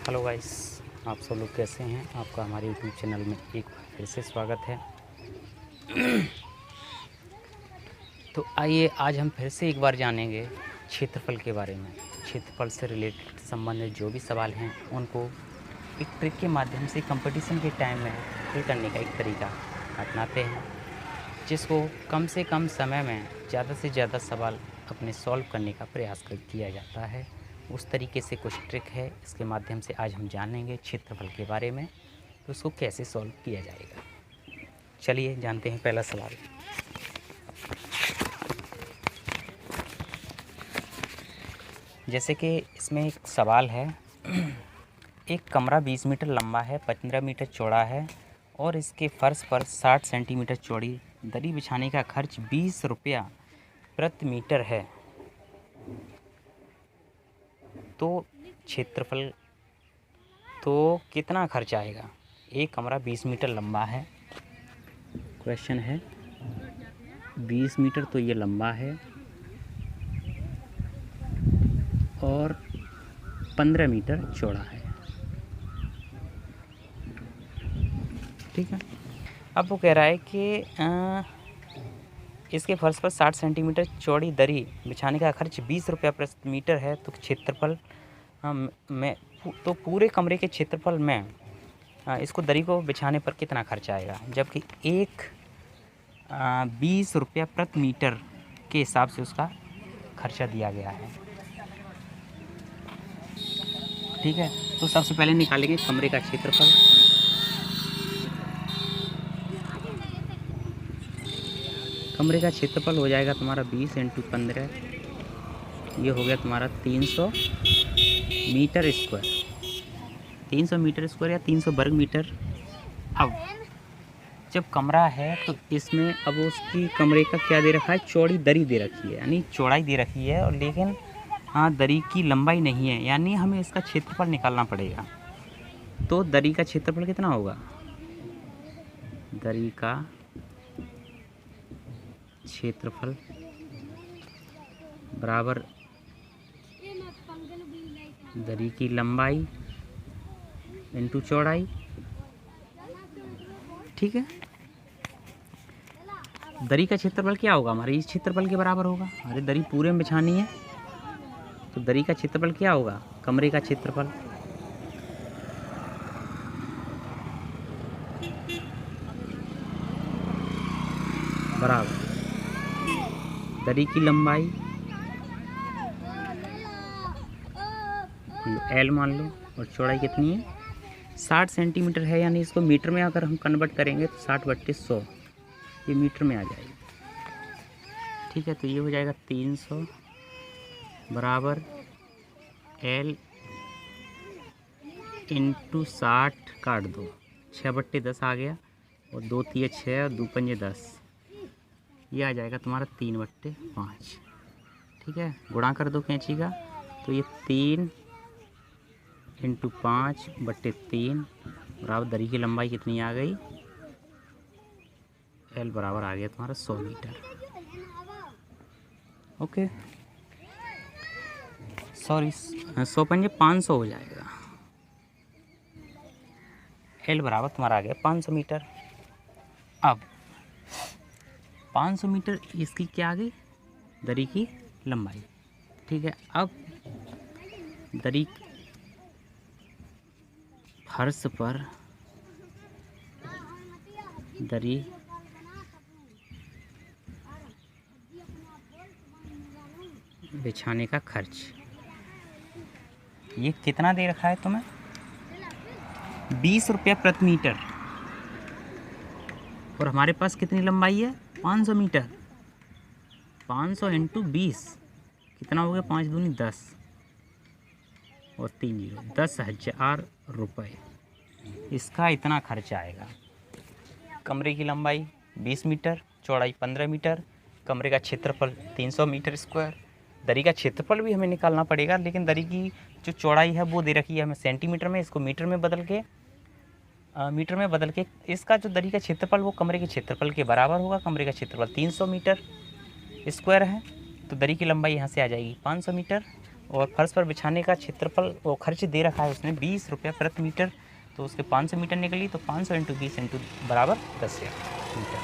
Hello guys, आप सब लोग कैसे हैं। आपका हमारे यूट्यूब चैनल में एक बार फिर से स्वागत है। तो आइए आज हम फिर से एक बार जानेंगे क्षेत्रफल के बारे में। क्षेत्रफल से रिलेटेड संबंधित जो भी सवाल हैं उनको एक ट्रिक के माध्यम से कंपटीशन के टाइम में हल करने का एक तरीका अपनाते हैं, जिसको कम से कम समय में ज़्यादा से ज़्यादा सवाल अपने सॉल्व करने का प्रयास किया जाता है। उस तरीके से कुछ ट्रिक है, इसके माध्यम से आज हम जानेंगे क्षेत्रफल के बारे में, तो उसको कैसे सॉल्व किया जाएगा। चलिए जानते हैं पहला सवाल। जैसे कि इसमें एक सवाल है, एक कमरा 20 मीटर लंबा है, 15 मीटर चौड़ा है और इसके फर्श पर 60 सेंटीमीटर चौड़ी दरी बिछाने का खर्च 20 रुपया प्रति मीटर है। तो क्षेत्रफल तो कितना खर्च आएगा। एक कमरा 20 मीटर लंबा है, क्वेश्चन है 20 मीटर तो ये लंबा है और 15 मीटर चौड़ा है, ठीक है। अब वो कह रहा है कि इसके फर्श पर 60 सेंटीमीटर चौड़ी दरी बिछाने का खर्च 20 रुपया प्रति मीटर है। तो क्षेत्रफल में तो पूरे कमरे के क्षेत्रफल में इसको दरी को बिछाने पर कितना खर्च आएगा, जबकि 20 रुपया प्रति मीटर के हिसाब से उसका खर्चा दिया गया है, ठीक है। तो सबसे पहले निकालेंगे कमरे का क्षेत्रफल। कमरे का क्षेत्रफल हो जाएगा तुम्हारा 20 × 15, ये हो गया तुम्हारा 300 मीटर स्क्वायर, 300 मीटर स्क्वायर या 300 वर्ग मीटर। अब जब कमरा है तो इसमें अब उसकी कमरे का क्या दे रखा है, चौड़ी दरी दे रखी है, यानी चौड़ाई दे रखी है, और लेकिन दरी की लंबाई नहीं है, यानी हमें इसका क्षेत्रफल निकालना पड़ेगा। तो दरी का क्षेत्रफल कितना होगा, दरी का क्षेत्रफल बराबर दरी की लंबाई इंटू चौड़ाई, ठीक है। दरी का क्षेत्रफल क्या होगा, हमारे इस क्षेत्रफल के बराबर होगा। अरे दरी पूरे में बिछानी है तो दरी का क्षेत्रफल क्या होगा, कमरे का क्षेत्रफल बराबर दरी की लंबाई L मान लो, और चौड़ाई कितनी है 60 सेंटीमीटर है, यानी इसको मीटर में अगर हम कन्वर्ट करेंगे तो 60/100 ये मीटर में आ जाएगी, ठीक है। तो ये हो जाएगा 300 बराबर L × 60 काट दो, 6/10 आ गया, और 2 × 6 और 2 × 10, ये आ जाएगा तुम्हारा 3/5, ठीक है। गुणा कर दो कैंची का, तो ये 3 × 5/3 बराबर दरी की लंबाई कितनी आ गई, L बराबर आ गया तुम्हारा 100 मीटर, ओके। सॉरी 100 × 500 हो जाएगा, L बराबर तुम्हारा आ गया 500 मीटर। अब 500 मीटर इसकी क्या आ गई, दरी की लंबाई, ठीक है। अब दरी फर्श पर दरी बिछाने का खर्च, ये कितना दे रखा है तुम्हें, 20 रुपया प्रति मीटर, और हमारे पास कितनी लंबाई है 500 मीटर, 500 × 20 कितना हो गया, 5 दूनी 10 और 3 जीरो, 10,000 रुपये इसका इतना खर्च आएगा। कमरे की लंबाई 20 मीटर, चौड़ाई 15 मीटर, कमरे का क्षेत्रफल 300 मीटर स्क्वायर। दरी का क्षेत्रफल भी हमें निकालना पड़ेगा, लेकिन दरी की जो चौड़ाई है वो दे रखी है हमें सेंटीमीटर में, इसको मीटर में बदल के इसका जो दरी का क्षेत्रफल वो कमरे के क्षेत्रफल के बराबर होगा। कमरे का क्षेत्रफल 300 मीटर स्क्वायर है, तो दरी की लंबाई यहाँ से आ जाएगी 500 मीटर, और फर्श पर बिछाने का क्षेत्रफल वो खर्च दे रखा है उसने 20 रुपये प्रति मीटर, तो उसके 500 मीटर निकली, तो 500 इंटू 20 इंटू बराबर 10,000 मीटर।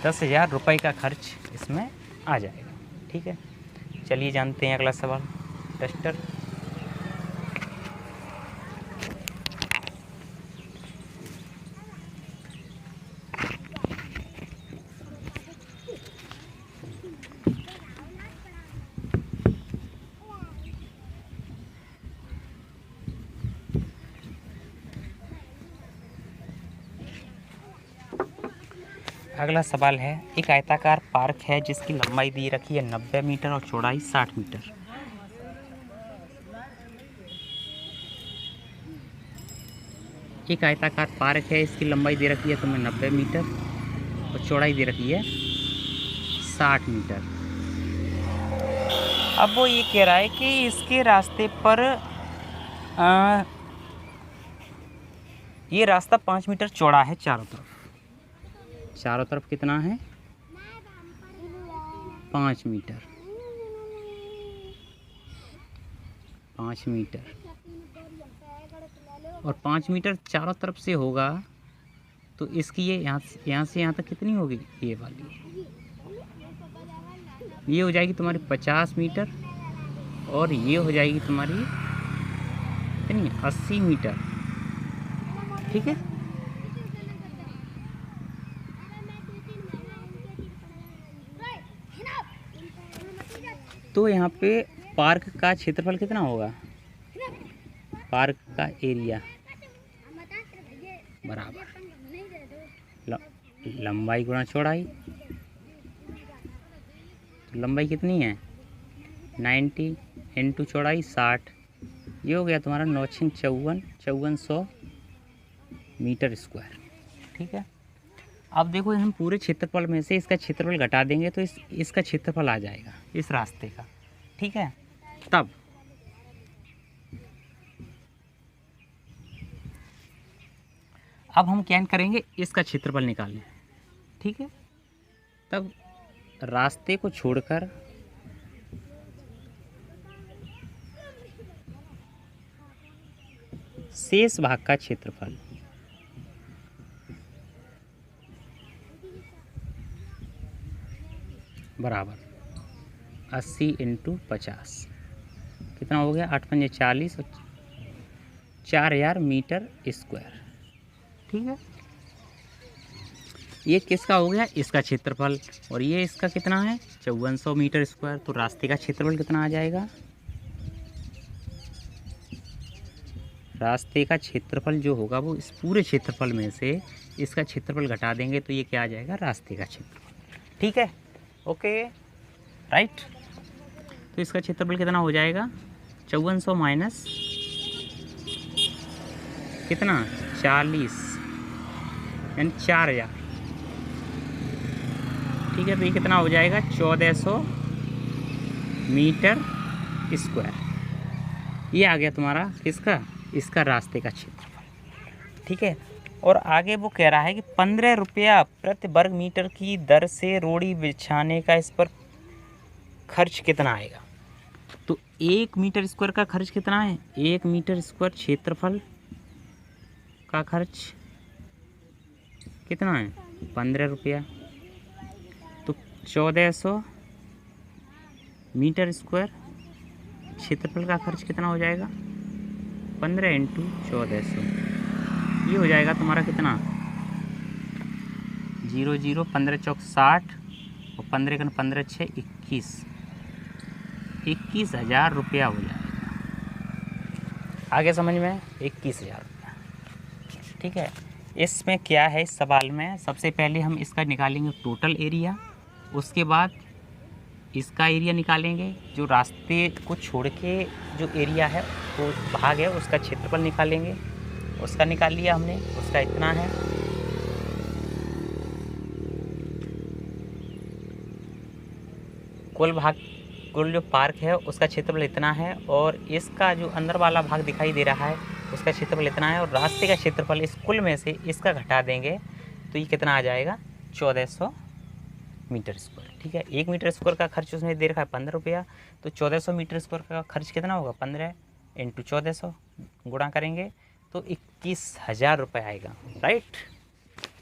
10,000 रुपये का खर्च इसमें आ जाएगा। ठीक है, चलिए जानते हैं अगला सवाल। डस्टर अगला सवाल है, एक आयताकार पार्क है जिसकी लंबाई दी रखी है 90 मीटर और चौड़ाई 60 मीटर। एक आयताकार पार्क है, इसकी लंबाई दे रखी है तुम्हें 90 मीटर और चौड़ाई दे रखी है 60 मीटर। अब वो ये कह रहा है कि इसके रास्ते पर ये रास्ता 5 मीटर चौड़ा है चारों तरफ। चारों तरफ कितना है? 5 मीटर। 5 मीटर और 5 मीटर चारों तरफ से होगा, तो इसकी ये यहाँ से यहाँ तक कितनी होगी? ये वाली ये हो जाएगी तुम्हारी 50 मीटर और ये हो जाएगी तुम्हारी कितनी? 80 मीटर। ठीक है, तो यहाँ पे पार्क का क्षेत्रफल कितना होगा? पार्क का एरिया बराबर लंबाई गुणा चौड़ाई। तो लंबाई कितनी है? 90 इंटू चौड़ाई 60। ये हो गया तुम्हारा 5400 मीटर स्क्वायर। ठीक है, अब देखो हम पूरे क्षेत्रफल में से इसका क्षेत्रफल घटा देंगे तो इसका क्षेत्रफल आ जाएगा इस रास्ते का। ठीक है, तब अब हम क्या करेंगे? इसका क्षेत्रफल निकालें। ठीक है, तब रास्ते को छोड़कर शेष भाग का क्षेत्रफल बराबर 80 इंटू 50 कितना हो गया? 8 पंजे 40 और 4000 मीटर स्क्वायर। ठीक है, ये किसका हो गया? इसका क्षेत्रफल। और ये इसका कितना है? 5400 मीटर स्क्वायर। तो रास्ते का क्षेत्रफल कितना आ जाएगा? रास्ते का क्षेत्रफल जो होगा वो इस पूरे क्षेत्रफल में से इसका क्षेत्रफल घटा देंगे तो ये क्या आ जाएगा? रास्ते का क्षेत्रफल। ठीक है, ओके राइट। तो इसका क्षेत्रफल कितना हो जाएगा? 5400 माइनस कितना? 40 यानी 4000। ठीक है, तो ये कितना हो जाएगा? 1400 मीटर स्क्वायर। ये आ गया तुम्हारा किसका? इसका रास्ते का क्षेत्रफल। ठीक है, और आगे वो कह रहा है कि 15 रुपया प्रति वर्ग मीटर की दर से रोड़ी बिछाने का इस पर खर्च कितना आएगा? तो 1 मीटर स्क्वायर का खर्च कितना है? 1 मीटर स्क्वायर क्षेत्रफल का खर्च कितना है? 15 रुपया। तो 1400 मीटर स्क्वायर क्षेत्रफल का खर्च कितना हो जाएगा? 15 इंटू 1400। ये हो जाएगा तुम्हारा कितना? 00 15 चौक 60 और 15 कन 15 6 21। 21,000 रुपया हो जाएगा। आगे समझ में? 21,000 रुपया। ठीक है, इसमें क्या है इस सवाल में? सबसे पहले हम इसका निकालेंगे टोटल एरिया, उसके बाद इसका एरिया निकालेंगे, जो रास्ते को छोड़ के जो एरिया है वो भाग है उसका क्षेत्रफल निकालेंगे। उसका निकाल लिया हमने, उसका इतना है। कुल जो पार्क है उसका क्षेत्रफल इतना है और इसका जो अंदर वाला भाग दिखाई दे रहा है उसका क्षेत्रफल इतना है और रास्ते का क्षेत्रफल इस कुल में से इसका घटा देंगे तो ये कितना आ जाएगा? 1400 मीटर स्क्वायर। ठीक है, 1 मीटर स्क्वायर का खर्च उसने दे रखा है 15 रुपया, तो 1400 मीटर स्क्वायर का खर्च कितना होगा, 15 इंटू 1400 गुणा करेंगे तो 21,000 रुपये आएगा। राइट,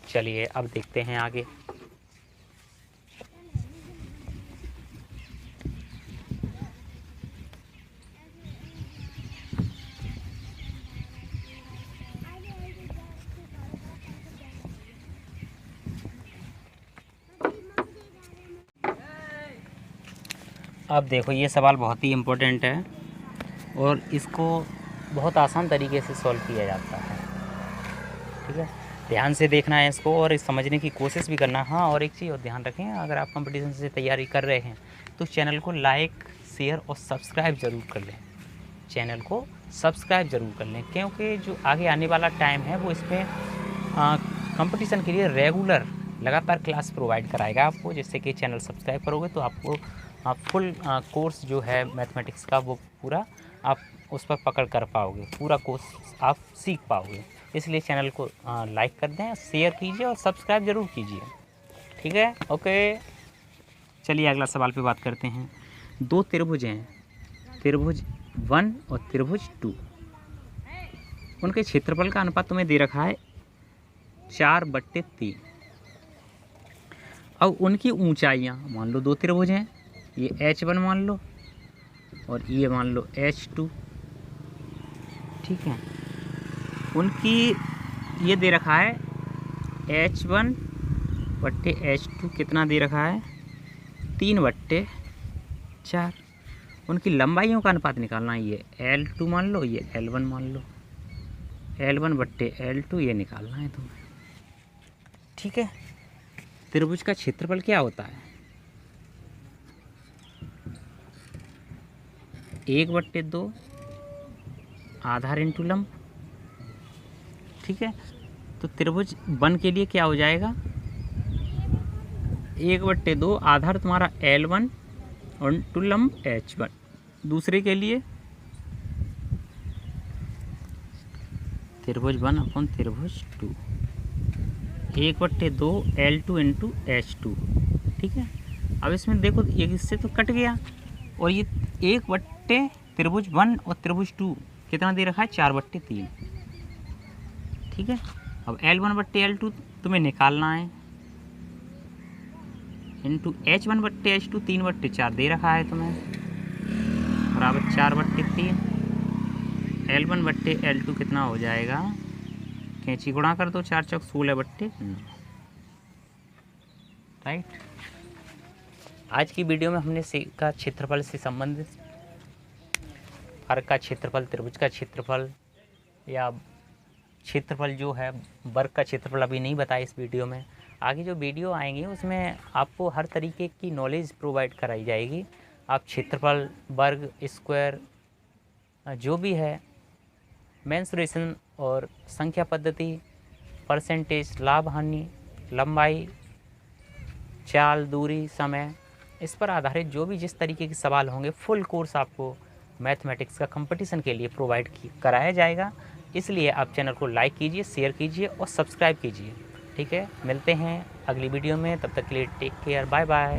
चलिए अब देखते हैं आगे। अब देखो ये सवाल बहुत ही इम्पोर्टेंट है और इसको बहुत आसान तरीके से सॉल्व किया जाता है। ठीक है, ध्यान से देखना है इसको और इस समझने की कोशिश भी करना। हाँ, और एक चीज़ और ध्यान रखें, अगर आप कंपटीशन से तैयारी कर रहे हैं तो चैनल को लाइक, शेयर और सब्सक्राइब ज़रूर कर लें। चैनल को सब्सक्राइब ज़रूर कर लें, क्योंकि जो आगे आने वाला टाइम है वो इसमें कंपटीशन के लिए रेगुलर लगातार क्लास प्रोवाइड कराएगा आपको। जिससे कि चैनल सब्सक्राइब करोगे तो आपको फुल कोर्स जो है मैथमेटिक्स का वो पूरा आप उस पर पकड़ कर पाओगे, पूरा कोर्स आप सीख पाओगे। इसलिए चैनल को लाइक कर दें, शेयर कीजिए और सब्सक्राइब ज़रूर कीजिए। ठीक है, ओके। चलिए अगला सवाल पे बात करते हैं। दो त्रिभुज हैं, त्रिभुज 1 और त्रिभुज 2, उनके क्षेत्रफल का अनुपात तुम्हें दे रखा है 4/3। अब उनकी ऊंचाइयाँ मान लो, दो त्रिभुज हैं, ये H1 मान लो और ये मान लो H2। ठीक है, उनकी ये दे रखा है H1/H2 कितना दे रखा है, 3/4। उनकी लंबाइयों का अनुपात निकालना है, ये L2 मान लो, ये L1 मान लो, L1/L2 ये निकालना है तुम्हें। ठीक है, त्रिभुज का क्षेत्रफल क्या होता है, 1/2 आधार इंटू लंब। ठीक है, तो त्रिभुज 1 के लिए क्या हो जाएगा, 1/2 आधार तुम्हारा L1 और इंटू लंब H1। दूसरे के लिए त्रिभुज 1 अपॉन त्रिभुज 2, 1/2 L2 इंटू H2। ठीक है, अब इसमें देखो एक इससे तो कट गया और ये 1/, त्रिभुज 1 और त्रिभुज 2 कितना दे रखा है, 4/3। ठीक है, अब L1/L2 तुम्हें निकालना है, इंटू H1/H2 3/4 दे रखा है तुम्हें, बराबर 4/3। L1/L2 कितना हो जाएगा, कैंची गुणा कर दो, 4 चौक 16/9। राइट, आज की वीडियो में हमने सीखा क्षेत्रफल से संबंधित अर्क का क्षेत्रफल, त्रिभुज का क्षेत्रफल या क्षेत्रफल जो है वर्ग का क्षेत्रफल अभी नहीं बताया इस वीडियो में। आगे जो वीडियो आएंगे उसमें आपको हर तरीके की नॉलेज प्रोवाइड कराई जाएगी। आप क्षेत्रफल, वर्ग, स्क्वायर जो भी है, मेंसुरेशन और संख्या पद्धति, परसेंटेज, लाभ हानि, लंबाई, चाल, दूरी, समय, इस पर आधारित जो भी जिस तरीके के सवाल होंगे फुल कोर्स आपको मैथमेटिक्स का कंपटीशन के लिए प्रोवाइड कराया जाएगा। इसलिए आप चैनल को लाइक कीजिए, शेयर कीजिए और सब्सक्राइब कीजिए। ठीक है, मिलते हैं अगली वीडियो में, तब तक के लिए टेक केयर, बाय बाय।